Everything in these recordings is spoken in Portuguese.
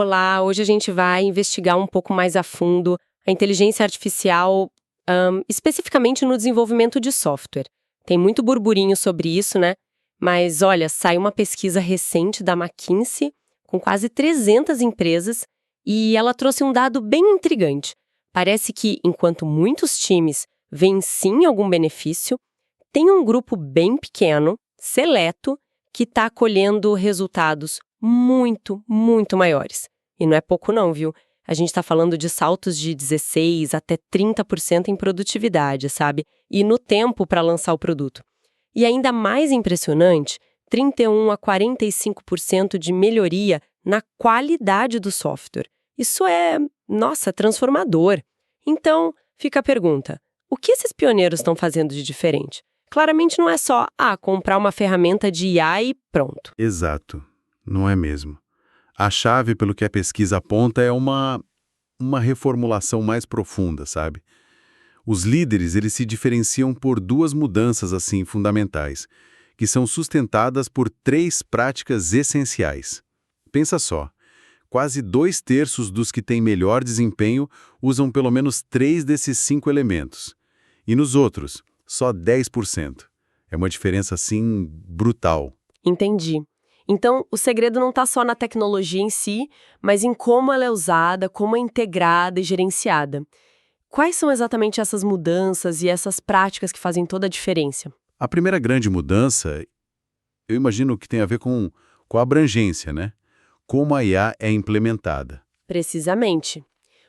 Olá, hoje a gente vai investigar um pouco mais a fundo a inteligência artificial, especificamente no desenvolvimento de software. Tem muito burburinho sobre isso, né? Mas olha, saiu uma pesquisa recente da McKinsey com quase 300 empresas e ela trouxe um dado bem intrigante. Parece que, enquanto muitos times veem sim algum benefício, tem um grupo bem pequeno, seleto, que está colhendo resultados muito, muito maiores. E não é pouco não, viu? A gente está falando de saltos de 16% até 30% em produtividade, sabe? E no tempo para lançar o produto. E ainda mais impressionante, 31% a 45% de melhoria na qualidade do software. Isso é, nossa, transformador. Então, fica a pergunta, o que esses pioneiros estão fazendo de diferente? Claramente não é só, comprar uma ferramenta de IA e pronto. Exato, não é mesmo. A chave, pelo que a pesquisa aponta, é uma reformulação mais profunda, sabe? Os líderes, eles se diferenciam por duas mudanças, assim, fundamentais, que são sustentadas por três práticas essenciais. Pensa só, quase 2/3 dos que têm melhor desempenho usam pelo menos 3 desses 5 elementos. E nos outros, só 10%. É uma diferença, assim, brutal. Entendi. Então, o segredo não está só na tecnologia em si, mas em como ela é usada, como é integrada e gerenciada. Quais são exatamente essas mudanças e essas práticas que fazem toda a diferença? A primeira grande mudança, eu imagino que tem a ver com a abrangência, né? Como a IA é implementada. Precisamente.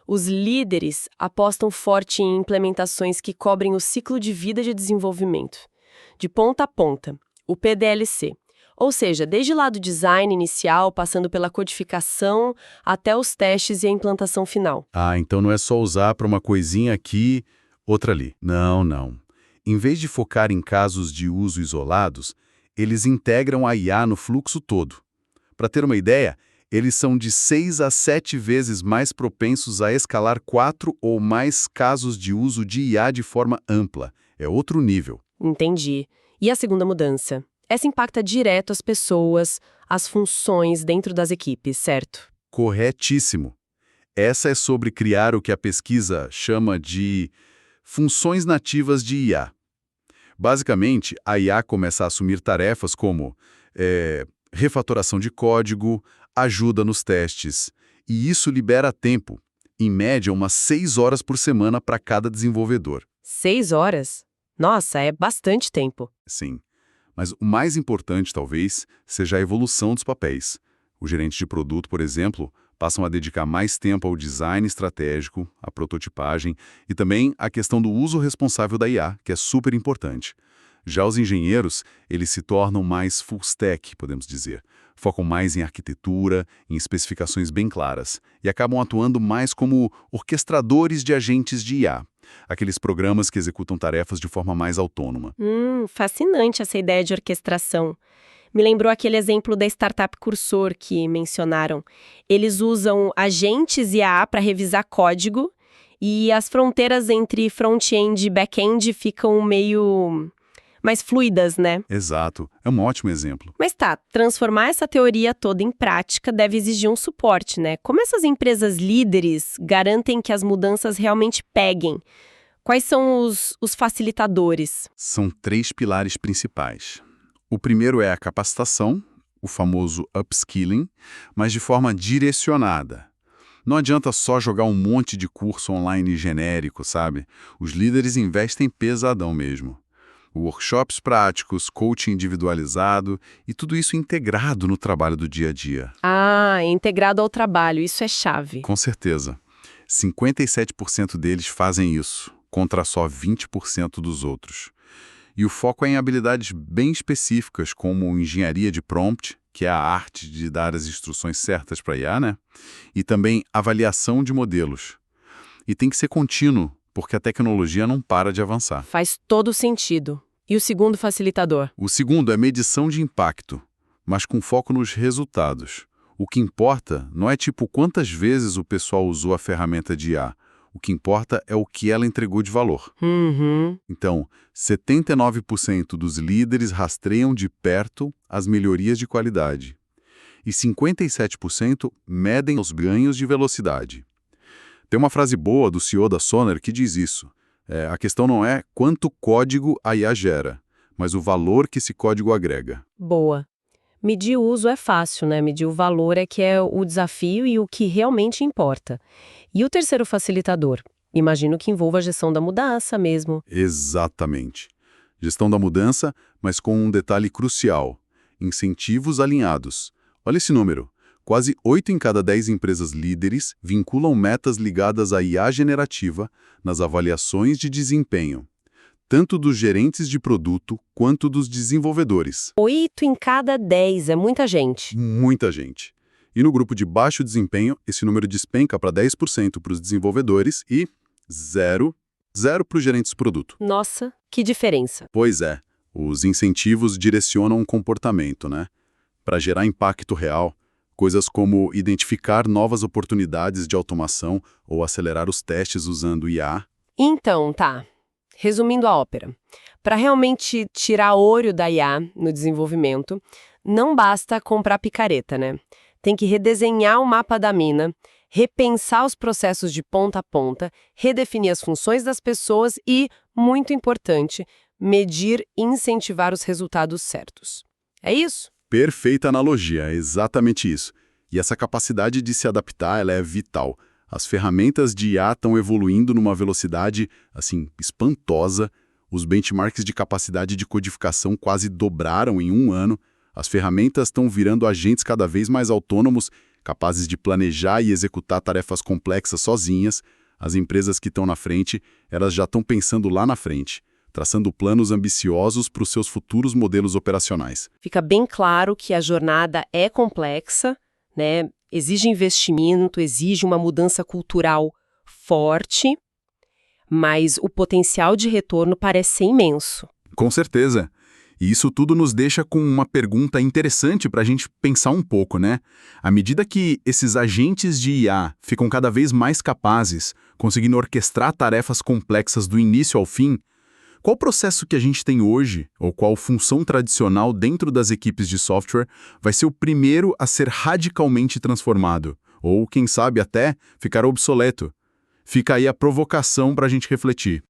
Os líderes apostam forte em implementações que cobrem o ciclo de vida de desenvolvimento, de ponta a ponta, o PDLC. Ou seja, desde lá do design inicial, passando pela codificação, até os testes e a implantação final. Então não é só usar para uma coisinha aqui, outra ali. Não, não. Em vez de focar em casos de uso isolados, eles integram a IA no fluxo todo. Para ter uma ideia, eles são de 6 a 7 vezes mais propensos a escalar 4 ou mais casos de uso de IA de forma ampla. É outro nível. Entendi. E a segunda mudança? Essa impacta direto as pessoas, as funções dentro das equipes, certo? Corretíssimo. Essa é sobre criar o que a pesquisa chama de funções nativas de IA. Basicamente, a IA começa a assumir tarefas como refatoração de código, ajuda nos testes, e isso libera tempo, em média umas 6 horas por semana para cada desenvolvedor. 6 horas? Nossa, é bastante tempo. Sim, mas o mais importante talvez seja a evolução dos papéis. Os gerentes de produto, por exemplo, passam a dedicar mais tempo ao design estratégico, à prototipagem e também à questão do uso responsável da IA, que é super importante. Já os engenheiros, eles se tornam mais full stack, podemos dizer. Focam mais em arquitetura, em especificações bem claras e acabam atuando mais como orquestradores de agentes de IA, aqueles programas que executam tarefas de forma mais autônoma. Fascinante essa ideia de orquestração. Me lembrou aquele exemplo da startup Cursor que mencionaram. Eles usam agentes IA para revisar código e as fronteiras entre front-end e back-end ficam meio mais fluidas, né? Exato, é um ótimo exemplo. Mas tá, transformar essa teoria toda em prática deve exigir um suporte, né? Como essas empresas líderes garantem que as mudanças realmente peguem? Quais são os facilitadores? São 3 pilares principais. O primeiro é a capacitação, o famoso upskilling, mas de forma direcionada. Não adianta só jogar um monte de curso online genérico, sabe? Os líderes investem pesadão mesmo. Workshops práticos, coaching individualizado e tudo isso integrado no trabalho do dia a dia. Integrado ao trabalho, isso é chave. Com certeza. 57% deles fazem isso, contra só 20% dos outros. E o foco é em habilidades bem específicas, como engenharia de prompt, que é a arte de dar as instruções certas para a IA, né? E também avaliação de modelos. E tem que ser contínuo, porque a tecnologia não para de avançar. Faz todo sentido. E o segundo facilitador? O segundo é medição de impacto, mas com foco nos resultados. O que importa não é tipo quantas vezes o pessoal usou a ferramenta de IA. O que importa é o que ela entregou de valor. Então, 79% dos líderes rastreiam de perto as melhorias de qualidade. e 57% medem os ganhos de velocidade. Tem uma frase boa do CEO da Sonar que diz isso. A questão não é quanto código a IA gera, mas o valor que esse código agrega. Boa. Medir o uso é fácil, né? Medir o valor é que é o desafio e o que realmente importa. E o terceiro facilitador? Imagino que envolva a gestão da mudança mesmo. Exatamente. Gestão da mudança, mas com um detalhe crucial: incentivos alinhados. Olha esse número. Quase 8 em cada 10 empresas líderes vinculam metas ligadas à IA generativa nas avaliações de desempenho, tanto dos gerentes de produto quanto dos desenvolvedores. 8 em cada 10, é muita gente. Muita gente. E no grupo de baixo desempenho, esse número despenca para 10% para os desenvolvedores e zero para os gerentes de produto. Nossa, que diferença. Pois é, os incentivos direcionam o comportamento, né? Para gerar impacto real, coisas como identificar novas oportunidades de automação ou acelerar os testes usando IA. Então, tá. Resumindo a ópera, para realmente tirar ouro da IA no desenvolvimento, não basta comprar picareta, né? Tem que redesenhar o mapa da mina, repensar os processos de ponta a ponta, redefinir as funções das pessoas e, muito importante, medir e incentivar os resultados certos. É isso? Perfeita analogia, é exatamente isso. E essa capacidade de se adaptar, ela é vital. As ferramentas de IA estão evoluindo numa velocidade, assim, espantosa. Os benchmarks de capacidade de codificação quase dobraram em um ano. As ferramentas estão virando agentes cada vez mais autônomos, capazes de planejar e executar tarefas complexas sozinhas. As empresas que estão na frente, elas já estão pensando lá na frente, traçando planos ambiciosos para os seus futuros modelos operacionais. Fica bem claro que a jornada é complexa, né? Exige investimento, exige uma mudança cultural forte, mas o potencial de retorno parece ser imenso. Com certeza. E isso tudo nos deixa com uma pergunta interessante para a gente pensar um pouco, né? À medida que esses agentes de IA ficam cada vez mais capazes, conseguindo orquestrar tarefas complexas do início ao fim, qual processo que a gente tem hoje, ou qual função tradicional dentro das equipes de software, vai ser o primeiro a ser radicalmente transformado? Ou, quem sabe, até ficar obsoleto? Fica aí a provocação para a gente refletir.